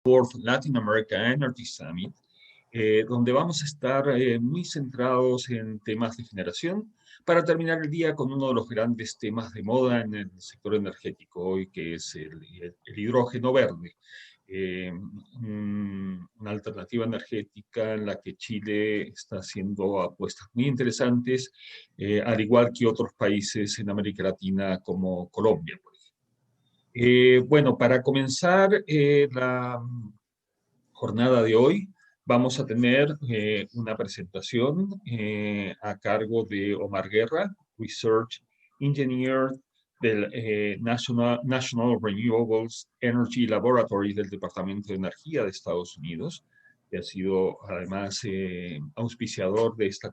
Fourth Latin America Energy Summit, donde vamos a estar muy centrados en temas de generación, para terminar el día con uno de los grandes temas de moda en el sector energético hoy, que es el hidrógeno verde. Una alternativa energética en la que Chile está haciendo apuestas muy interesantes, al igual que otros países en América Latina como Colombia, por ejemplo. Bueno, para comenzar la jornada de hoy, vamos a tener una presentación a cargo de Omar Guerra, Research Engineer del National Renewables Energy Laboratory del Departamento de Energía de Estados Unidos, que ha sido además auspiciador de esta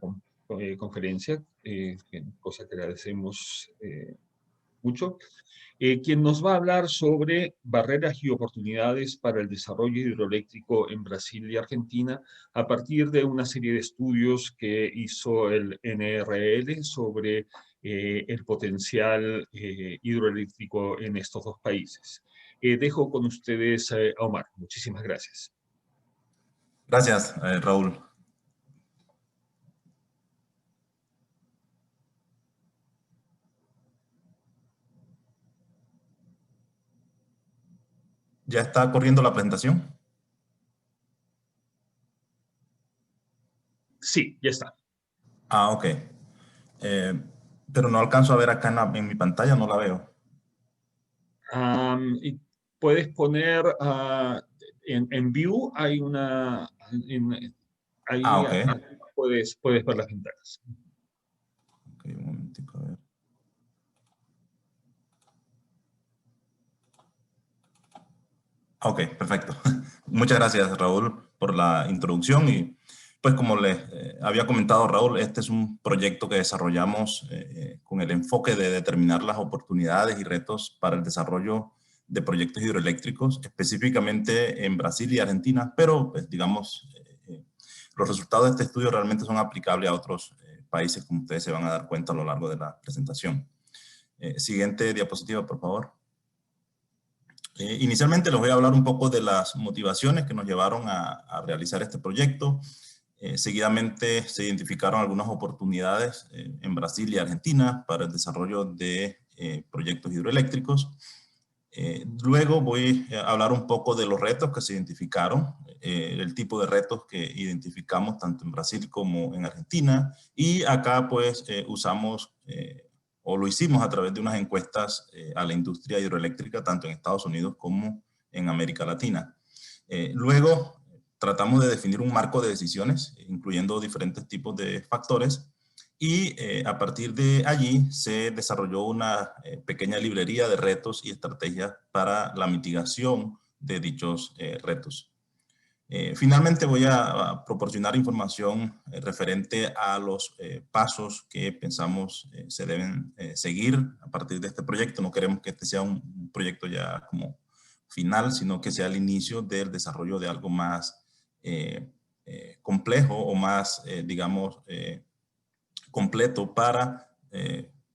conferencia, cosa que agradecemos mucho. Quien nos va a hablar sobre barreras y oportunidades para el desarrollo hidroeléctrico en Brasil y Argentina, a partir de una serie de estudios que hizo el NRL sobre el potencial hidroeléctrico en estos dos países. Dejo con ustedes a Omar. Muchísimas gracias. Gracias, Raúl. ¿Ya está corriendo la presentación? Sí, ya está. Ah, ok. Pero no alcanzo a ver acá en mi pantalla, no la veo. Y puedes poner en View, hay una... ahí ok. puedes ver las ventanas. Ok, un momentico, a ver. Ok, perfecto. Muchas gracias, Raúl, por la introducción. Y pues como les había comentado, Raúl, este es un proyecto que desarrollamos con el enfoque de determinar las oportunidades y retos para el desarrollo de proyectos hidroeléctricos, específicamente en Brasil y Argentina, pero pues digamos, los resultados de este estudio realmente son aplicables a otros países, como ustedes se van a dar cuenta a lo largo de la presentación. Siguiente diapositiva, por favor. Inicialmente les voy a hablar un poco de las motivaciones que nos llevaron a realizar este proyecto. Seguidamente se identificaron algunas oportunidades en Brasil y Argentina para el desarrollo de proyectos hidroeléctricos. Luego voy a hablar un poco de los retos que se identificaron, el tipo de retos que identificamos tanto en Brasil como en Argentina. Y acá pues usamos o lo hicimos a través de unas encuestas a la industria hidroeléctrica, tanto en Estados Unidos como en América Latina. Luego tratamos de definir un marco de decisiones, incluyendo diferentes tipos de factores, y a partir de allí se desarrolló una pequeña librería de retos y estrategias para la mitigación de dichos retos. Finalmente voy a proporcionar información referente a los pasos que pensamos se deben seguir a partir de este proyecto. No queremos que este sea un proyecto ya como final, sino que sea el inicio del desarrollo de algo más complejo o más, digamos, completo para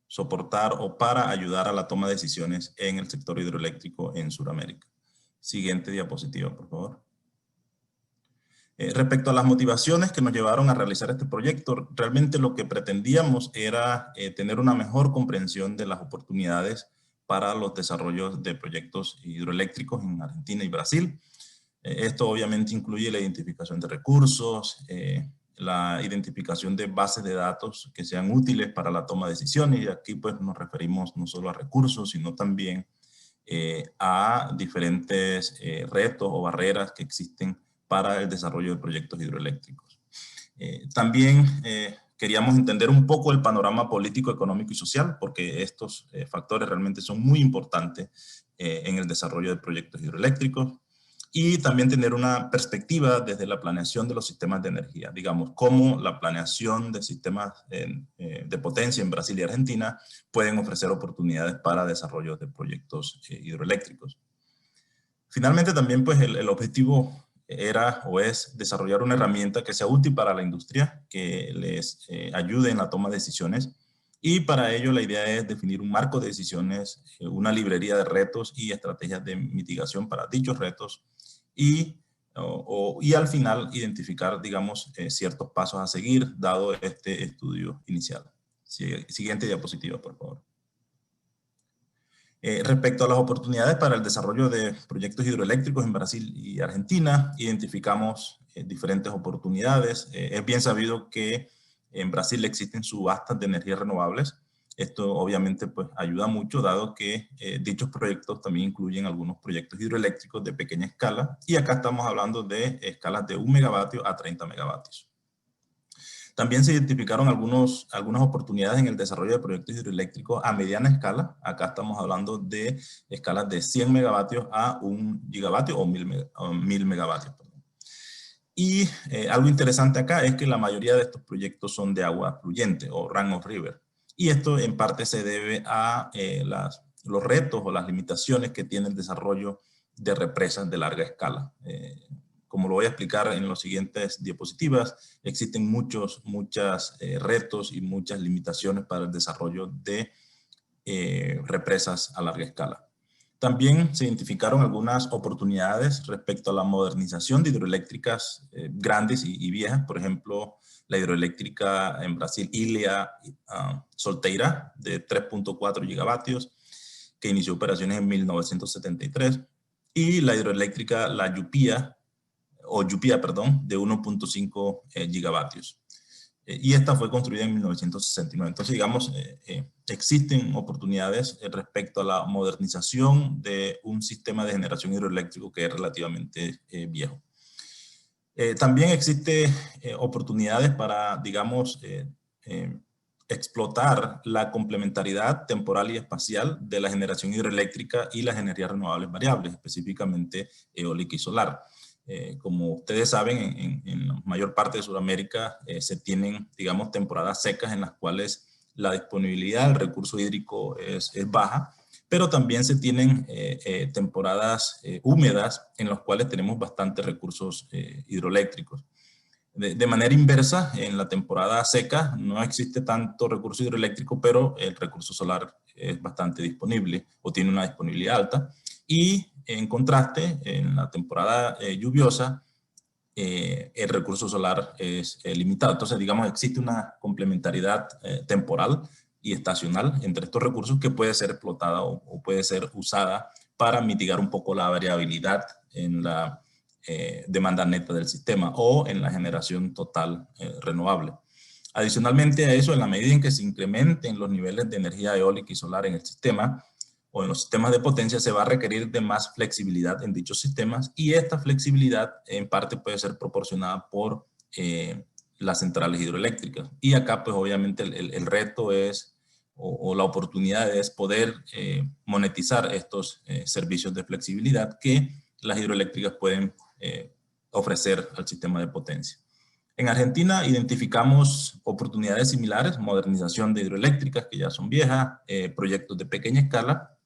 soportar o para ayudar a la toma de decisiones en el sector hidroeléctrico en Sudamérica. Siguiente diapositiva, por favor. Respecto a las motivaciones que nos llevaron a realizar este proyecto, realmente lo que pretendíamos era tener una mejor comprensión de las oportunidades para los desarrollos de proyectos hidroeléctricos en Argentina y Brasil. Esto obviamente incluye la identificación de recursos, la identificación de bases de datos que sean útiles para la toma de decisiones, y aquí pues nos referimos no solo a recursos, sino también a diferentes retos o barreras que existen para el desarrollo de proyectos hidroeléctricos. También queríamos entender un poco el panorama político, económico y social, porque estos factores realmente son muy importantes en el desarrollo de proyectos hidroeléctricos. Y también tener una perspectiva desde la planeación de los sistemas de energía, digamos, cómo la planeación de sistemas de potencia en Brasil y Argentina pueden ofrecer oportunidades para desarrollo de proyectos hidroeléctricos. Finalmente también pues el objetivo era o es desarrollar una herramienta que sea útil para la industria, que les ayude en la toma de decisiones, y para ello la idea es definir un marco de decisiones, una librería de retos y estrategias de mitigación para dichos retos, y al final identificar, digamos, ciertos pasos a seguir dado este estudio inicial. Siguiente diapositiva, por favor. Respecto a las oportunidades para el desarrollo de proyectos hidroeléctricos en Brasil y Argentina, identificamos diferentes oportunidades. Es bien sabido que en Brasil existen subastas de energías renovables. Esto obviamente pues, ayuda mucho, dado que dichos proyectos también incluyen algunos proyectos hidroeléctricos de pequeña escala. Y acá estamos hablando de escalas de 1 megavatio a 30 megavatios. También se identificaron algunas oportunidades en el desarrollo de proyectos hidroeléctricos a mediana escala. Acá estamos hablando de escalas de 100 megavatios a 1 gigavatio o 1000 megavatios. Perdón. Y algo interesante acá es que la mayoría de estos proyectos son de agua fluyente o run of river. Y esto en parte se debe a los retos o las limitaciones que tiene el desarrollo de represas de larga escala. Como lo voy a explicar en las siguientes diapositivas, existen muchos retos y muchas limitaciones para el desarrollo de represas a larga escala. También se identificaron algunas oportunidades respecto a la modernización de hidroeléctricas grandes y viejas. Por ejemplo, la hidroeléctrica en Brasil, Ilha Solteira, de 3.4 gigavatios, que inició operaciones en 1973. Y la hidroeléctrica La Llupia, de 1.5 gigavatios. Y esta fue construida en 1969. Entonces, digamos, existen oportunidades respecto a la modernización de un sistema de generación hidroeléctrico que es relativamente viejo. También existen oportunidades para, digamos, explotar la complementariedad temporal y espacial de la generación hidroeléctrica y las energías renovables variables, específicamente eólica y solar. Como ustedes saben, en la mayor parte de Sudamérica se tienen, digamos, temporadas secas en las cuales la disponibilidad del recurso hídrico es baja, pero también se tienen temporadas húmedas en las cuales tenemos bastantes recursos hidroeléctricos. De manera inversa, en la temporada seca no existe tanto recurso hidroeléctrico, pero el recurso solar es bastante disponible o tiene una disponibilidad alta. Y en contraste, en la temporada lluviosa, el recurso solar es limitado. Entonces, digamos, existe una complementariedad temporal y estacional entre estos recursos que puede ser explotada o puede ser usada para mitigar un poco la variabilidad en la demanda neta del sistema o en la generación total renovable. Adicionalmente a eso, en la medida en que se incrementen los niveles de energía eólica y solar en el sistema o en los sistemas de potencia, se va a requerir de más flexibilidad en dichos sistemas, y esta flexibilidad en parte puede ser proporcionada por las centrales hidroeléctricas. Y acá pues obviamente el reto es, o la oportunidad es poder monetizar estos servicios de flexibilidad que las hidroeléctricas pueden ofrecer al sistema de potencia. En Argentina identificamos oportunidades similares, modernización de hidroeléctricas que ya son viejas, proyectos de pequeña escala,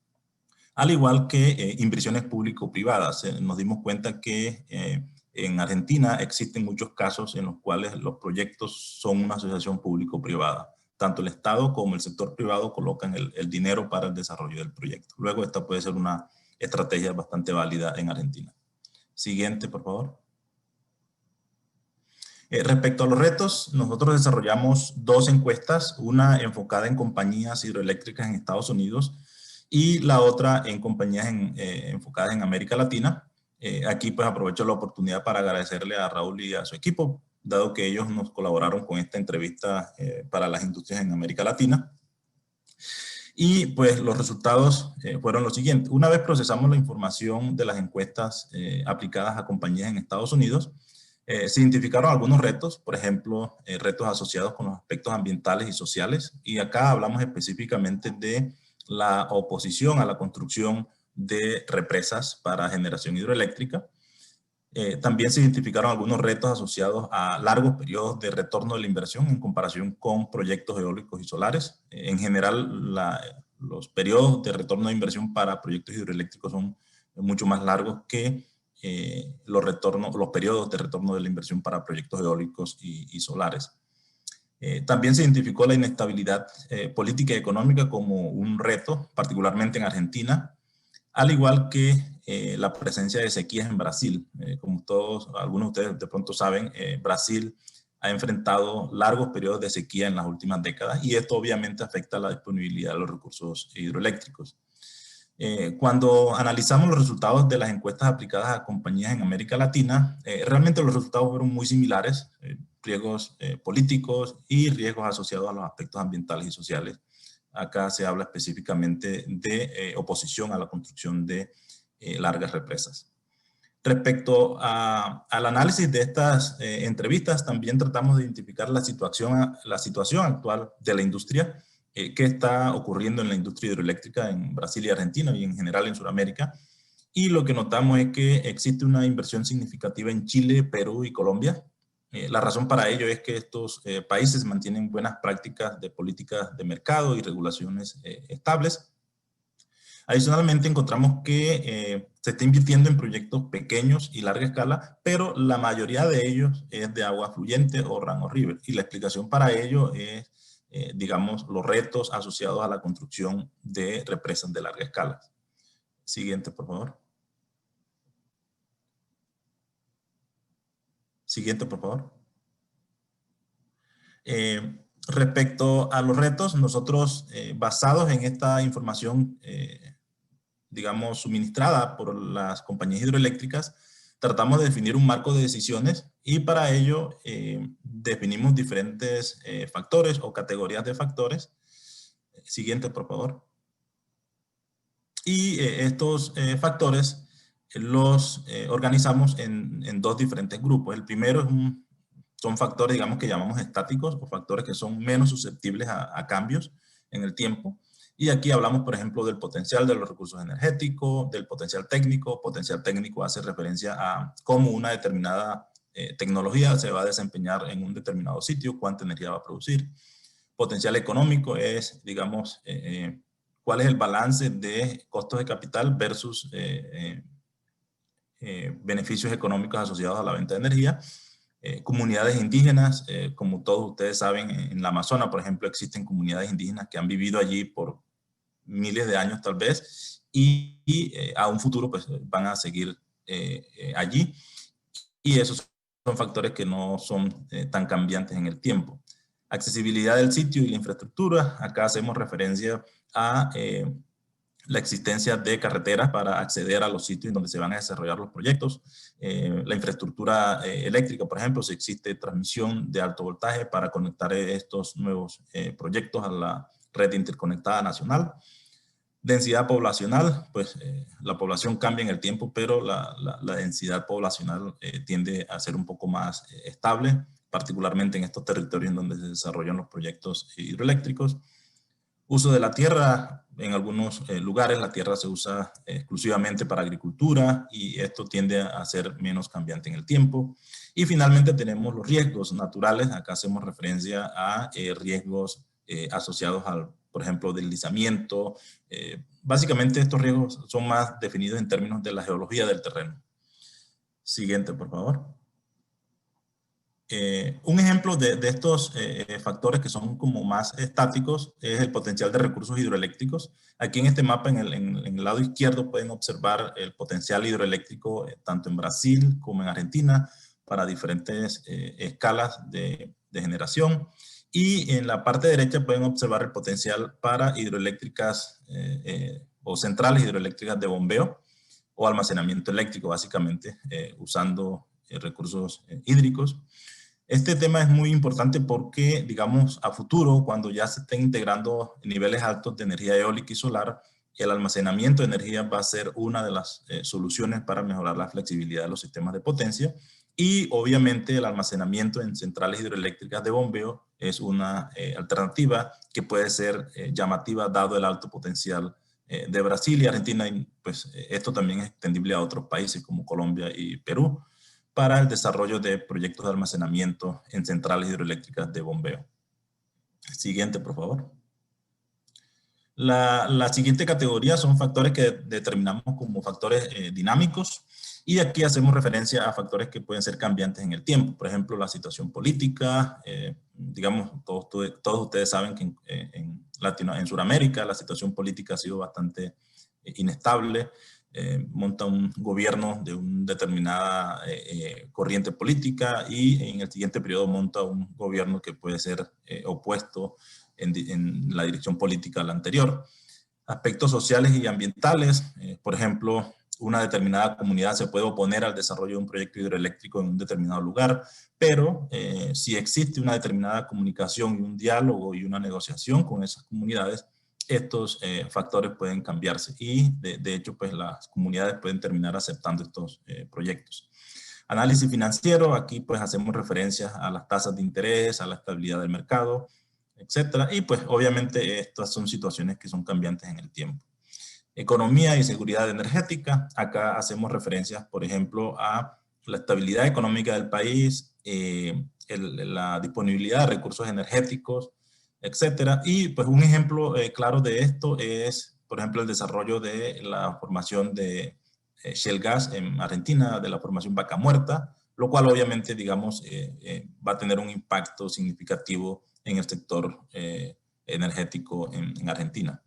al igual que inversiones público-privadas. Nos dimos cuenta que en Argentina existen muchos casos en los cuales los proyectos son una asociación público-privada. Tanto el Estado como el sector privado colocan el dinero para el desarrollo del proyecto. Luego esta puede ser una estrategia bastante válida en Argentina. Siguiente, por favor. Respecto a los retos, nosotros desarrollamos dos encuestas, una enfocada en compañías hidroeléctricas en Estados Unidos y la otra en compañías enfocadas en América Latina. Aquí pues aprovecho la oportunidad para agradecerle a Raúl y a su equipo, dado que ellos nos colaboraron con esta entrevista para las industrias en América Latina. Y pues los resultados fueron los siguientes. Una vez procesamos la información de las encuestas aplicadas a compañías en Estados Unidos, se identificaron algunos retos, por ejemplo, retos asociados con los aspectos ambientales y sociales. Y acá hablamos específicamente de la oposición a la construcción de represas para generación hidroeléctrica. También se identificaron algunos retos asociados a largos periodos de retorno de la inversión en comparación con proyectos eólicos y solares. En general, los periodos de retorno de inversión para proyectos hidroeléctricos son mucho más largos que los periodos de retorno de la inversión para proyectos eólicos y solares. También se identificó la inestabilidad política y económica como un reto, particularmente en Argentina, al igual que la presencia de sequías en Brasil. Como algunos de ustedes de pronto saben, Brasil ha enfrentado largos periodos de sequía en las últimas décadas y esto obviamente afecta la disponibilidad de los recursos hidroeléctricos. Cuando analizamos los resultados de las encuestas aplicadas a compañías en América Latina, realmente los resultados fueron muy similares, riesgos políticos y riesgos asociados a los aspectos ambientales y sociales. Acá se habla específicamente de oposición a la construcción de largas represas. Respecto al análisis de estas entrevistas, también tratamos de identificar la situación actual de la industria, qué está ocurriendo en la industria hidroeléctrica en Brasil y Argentina y en general en Sudamérica. Y lo que notamos es que existe una inversión significativa en Chile, Perú y Colombia. La razón para ello es que estos países mantienen buenas prácticas de políticas de mercado y regulaciones estables. Adicionalmente, encontramos que se está invirtiendo en proyectos pequeños y larga escala, pero la mayoría de ellos es de agua fluyente o run of river. Y la explicación para ello es, digamos, los retos asociados a la construcción de represas de larga escala. Siguiente, por favor. Siguiente, por favor. Respecto a los retos, nosotros, basados en esta información, digamos, suministrada por las compañías hidroeléctricas, tratamos de definir un marco de decisiones y para ello definimos diferentes factores o categorías de factores. Siguiente, por favor. Y estos factores los organizamos en dos diferentes grupos. El primero son factores, digamos, que llamamos estáticos o factores que son menos susceptibles a cambios en el tiempo. Y aquí hablamos, por ejemplo, del potencial de los recursos energéticos, del potencial técnico. Potencial técnico hace referencia a cómo una determinada tecnología se va a desempeñar en un determinado sitio, cuánta energía va a producir. Potencial económico es, digamos, cuál es el balance de costos de capital versus beneficios económicos asociados a la venta de energía. Comunidades indígenas, como todos ustedes saben, en la Amazonas, por ejemplo, existen comunidades indígenas que han vivido allí por miles de años tal vez y a un futuro pues van a seguir allí y esos son factores que no son tan cambiantes en el tiempo. Accesibilidad del sitio y la infraestructura, acá hacemos referencia a la existencia de carreteras para acceder a los sitios donde se van a desarrollar los proyectos. La infraestructura eléctrica, por ejemplo, si existe transmisión de alto voltaje para conectar estos nuevos proyectos a la red interconectada nacional. Densidad poblacional, pues la población cambia en el tiempo, pero la densidad poblacional tiende a ser un poco más estable, particularmente en estos territorios en donde se desarrollan los proyectos hidroeléctricos. Uso de la tierra, en algunos lugares la tierra se usa exclusivamente para agricultura y esto tiende a ser menos cambiante en el tiempo. Y finalmente tenemos los riesgos naturales, acá hacemos referencia a riesgos asociados al, por ejemplo, deslizamiento. Básicamente estos riesgos son más definidos en términos de la geología del terreno. Siguiente, por favor. Un ejemplo de estos factores que son como más estáticos es el potencial de recursos hidroeléctricos. Aquí en este mapa, en el lado izquierdo, pueden observar el potencial hidroeléctrico tanto en Brasil como en Argentina para diferentes escalas de generación. Y en la parte derecha pueden observar el potencial para hidroeléctricas o centrales hidroeléctricas de bombeo o almacenamiento eléctrico, básicamente, usando recursos hídricos. Este tema es muy importante porque, digamos, a futuro, cuando ya se estén integrando niveles altos de energía eólica y solar, el almacenamiento de energía va a ser una de las soluciones para mejorar la flexibilidad de los sistemas de potencia. Y obviamente el almacenamiento en centrales hidroeléctricas de bombeo es una alternativa que puede ser llamativa dado el alto potencial de Brasil y Argentina. Y pues esto también es extendible a otros países como Colombia y Perú para el desarrollo de proyectos de almacenamiento en centrales hidroeléctricas de bombeo. Siguiente, por favor. La siguiente categoría son factores que determinamos como factores dinámicos y aquí hacemos referencia a factores que pueden ser cambiantes en el tiempo. Por ejemplo, la situación política, digamos, todos ustedes saben que en Sudamérica la situación política ha sido bastante inestable. monta un gobierno de una determinada corriente política y en el siguiente periodo monta un gobierno que puede ser opuesto en la dirección política a la anterior. Aspectos sociales y ambientales, por ejemplo, una determinada comunidad se puede oponer al desarrollo de un proyecto hidroeléctrico en un determinado lugar, pero si existe una determinada comunicación y un diálogo y una negociación con esas comunidades, estos factores pueden cambiarse y de hecho pues las comunidades pueden terminar aceptando estos proyectos. Análisis financiero, aquí pues hacemos referencia a las tasas de interés, a la estabilidad del mercado, etcétera, y pues obviamente estas son situaciones que son cambiantes en el tiempo. Economía y seguridad energética, acá hacemos referencias, por ejemplo, a la estabilidad económica del país, la disponibilidad de recursos energéticos, etcétera. Y pues un ejemplo claro de esto es, por ejemplo, el desarrollo de la formación de shale gas en Argentina, de la formación Vaca Muerta, lo cual obviamente, digamos, va a tener un impacto significativo en el sector energético en Argentina.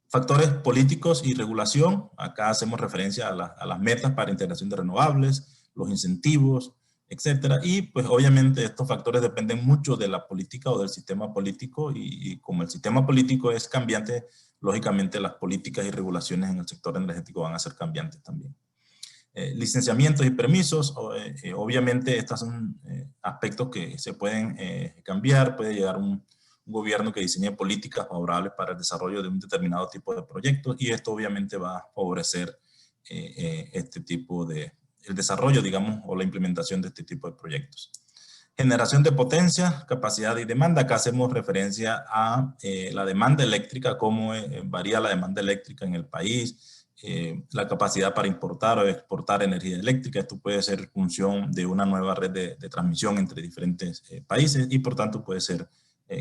Factores políticos y regulación, acá hacemos referencia a las metas para integración de renovables, los incentivos, etcétera, y pues obviamente estos factores dependen mucho de la política o del sistema político y como el sistema político es cambiante, lógicamente las políticas y regulaciones en el sector energético van a ser cambiantes también. Licenciamientos y permisos, obviamente estos son aspectos que se pueden cambiar, puede llegar un gobierno que diseñe políticas favorables para el desarrollo de un determinado tipo de proyectos y esto obviamente va a favorecer este tipo de, el desarrollo, digamos, o la implementación de este tipo de proyectos. Generación de potencia, capacidad y demanda. Acá hacemos referencia a la demanda eléctrica, cómo varía la demanda eléctrica en el país, la capacidad para importar o exportar energía eléctrica. Esto puede ser función de una nueva red de transmisión entre diferentes países y por tanto puede ser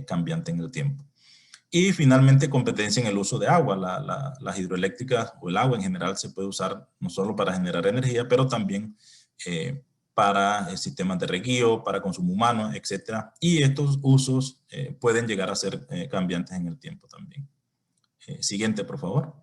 cambiante en el tiempo. Y finalmente, competencia en el uso de agua. Las hidroeléctricas o el agua en general se puede usar no solo para generar energía, pero también para sistemas de reguío, para consumo humano, etc. Y estos usos pueden llegar a ser cambiantes en el tiempo también. Siguiente, por favor.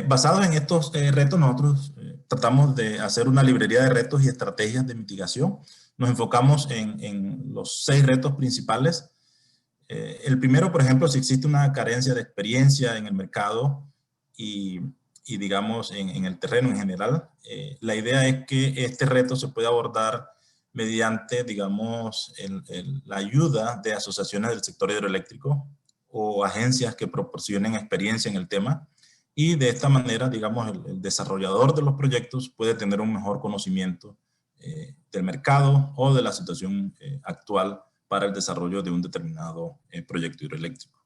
Basados en estos retos, nosotros tratamos de hacer una librería de retos y estrategias de mitigación. Nos enfocamos en los 6 retos principales. El primero, por ejemplo, si existe una carencia de experiencia en el mercado y digamos, en el terreno en general, la idea es que este reto se puede abordar mediante, digamos, la ayuda de asociaciones del sector hidroeléctrico o agencias que proporcionen experiencia en el tema. Y de esta manera, digamos, el desarrollador de los proyectos puede tener un mejor conocimiento del mercado o de la situación actual para el desarrollo de un determinado proyecto hidroeléctrico.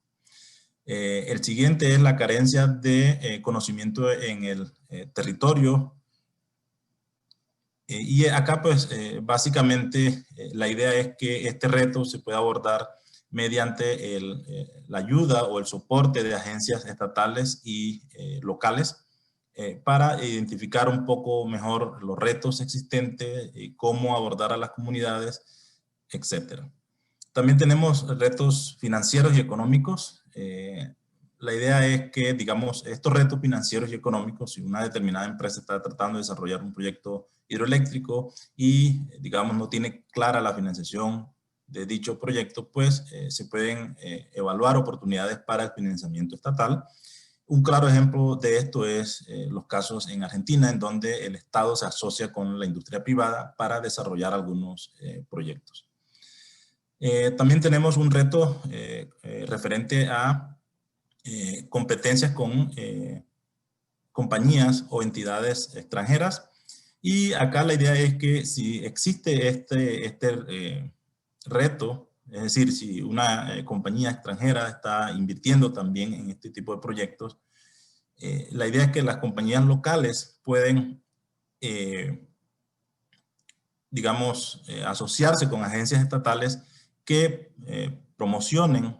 El siguiente es la carencia de conocimiento en el territorio. Y acá, pues, básicamente, la idea es que este reto se pueda abordar mediante la ayuda o el soporte de agencias estatales y locales para identificar un poco mejor los retos existentes, cómo abordar a las comunidades, etcétera. También tenemos retos financieros y económicos. La idea es que, digamos, estos retos financieros y económicos, si una determinada empresa está tratando de desarrollar un proyecto hidroeléctrico y, digamos, no tiene clara la financiación de dicho proyecto, pues se pueden evaluar oportunidades para el financiamiento estatal. Un claro ejemplo de esto es los casos en Argentina, en donde el Estado se asocia con la industria privada para desarrollar algunos proyectos. También tenemos un reto referente a competencias con compañías o entidades extranjeras. Y acá la idea es que si existe este reto, es decir, si una compañía extranjera está invirtiendo también en este tipo de proyectos, la idea es que las compañías locales pueden digamos, asociarse con agencias estatales que promocionen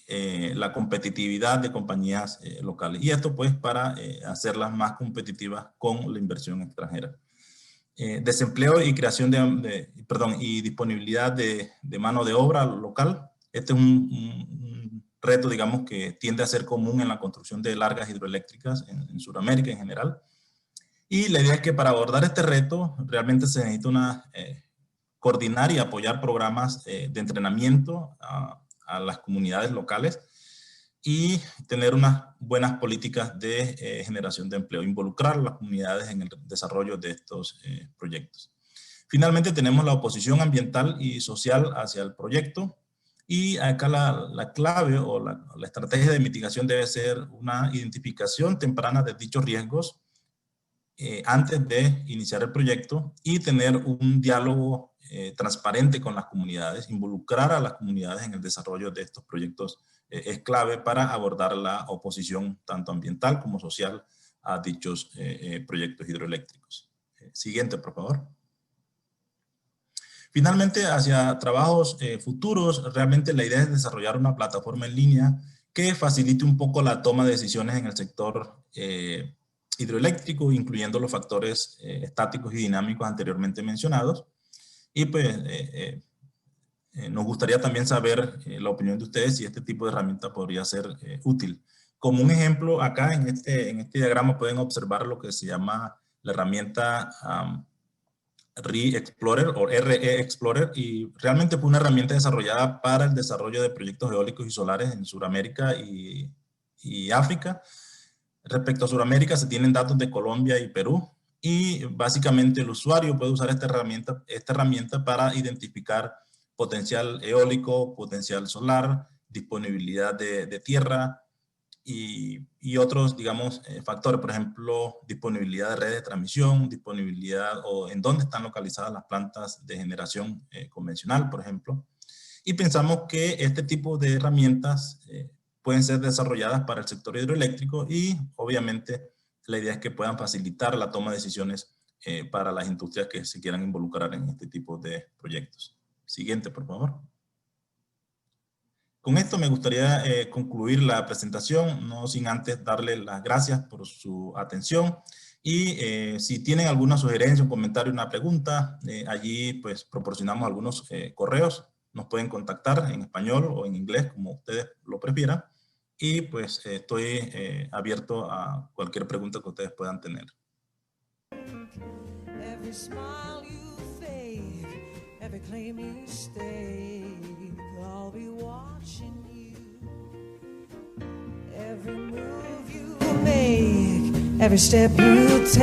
la competitividad de compañías locales. Y esto pues para hacerlas más competitivas con la inversión extranjera. Desempleo y creación y disponibilidad de mano de obra local. Este es un reto, digamos, que tiende a ser común en la construcción de largas hidroeléctricas en Sudamérica en general. Y la idea es que para abordar este reto realmente se necesita coordinar y apoyar programas de entrenamiento a las comunidades locales y tener unas buenas políticas de generación de empleo, involucrar a las comunidades en el desarrollo de estos proyectos. Finalmente tenemos la oposición ambiental y social hacia el proyecto, y acá la clave o la estrategia de mitigación debe ser una identificación temprana de dichos riesgos antes de iniciar el proyecto, y tener un diálogo transparente con las comunidades, involucrar a las comunidades en el desarrollo de estos proyectos es clave para abordar la oposición tanto ambiental como social a dichos proyectos hidroeléctricos. Siguiente, por favor. Finalmente, hacia trabajos futuros, realmente la idea es desarrollar una plataforma en línea que facilite un poco la toma de decisiones en el sector hidroeléctrico, incluyendo los factores estáticos y dinámicos anteriormente mencionados. Y pues nos gustaría también saber la opinión de ustedes si este tipo de herramienta podría ser útil. Como un ejemplo, acá en este diagrama pueden observar lo que se llama la herramienta RE Explorer o RE Explorer, y realmente fue una herramienta desarrollada para el desarrollo de proyectos eólicos y solares en Sudamérica y África. Respecto a Sudamérica, se tienen datos de Colombia y Perú, y básicamente el usuario puede usar esta herramienta para identificar potencial eólico, potencial solar, disponibilidad de tierra y otros, digamos, factores, por ejemplo, disponibilidad de redes de transmisión, disponibilidad o en dónde están localizadas las plantas de generación convencional, por ejemplo. Y pensamos que este tipo de herramientas pueden ser desarrolladas para el sector hidroeléctrico, y obviamente la idea es que puedan facilitar la toma de decisiones para las industrias que se quieran involucrar en este tipo de proyectos. Siguiente, por favor. Con esto me gustaría concluir la presentación, no sin antes darle las gracias por su atención. Y si tienen alguna sugerencia, un comentario, una pregunta, allí pues proporcionamos algunos correos. Nos pueden contactar en español o en inglés, como ustedes lo prefieran. Y pues estoy abierto a cualquier pregunta que ustedes puedan tener. Every smile you fake, every claim you stake, I'll be watching you. Every move you make, every step you take.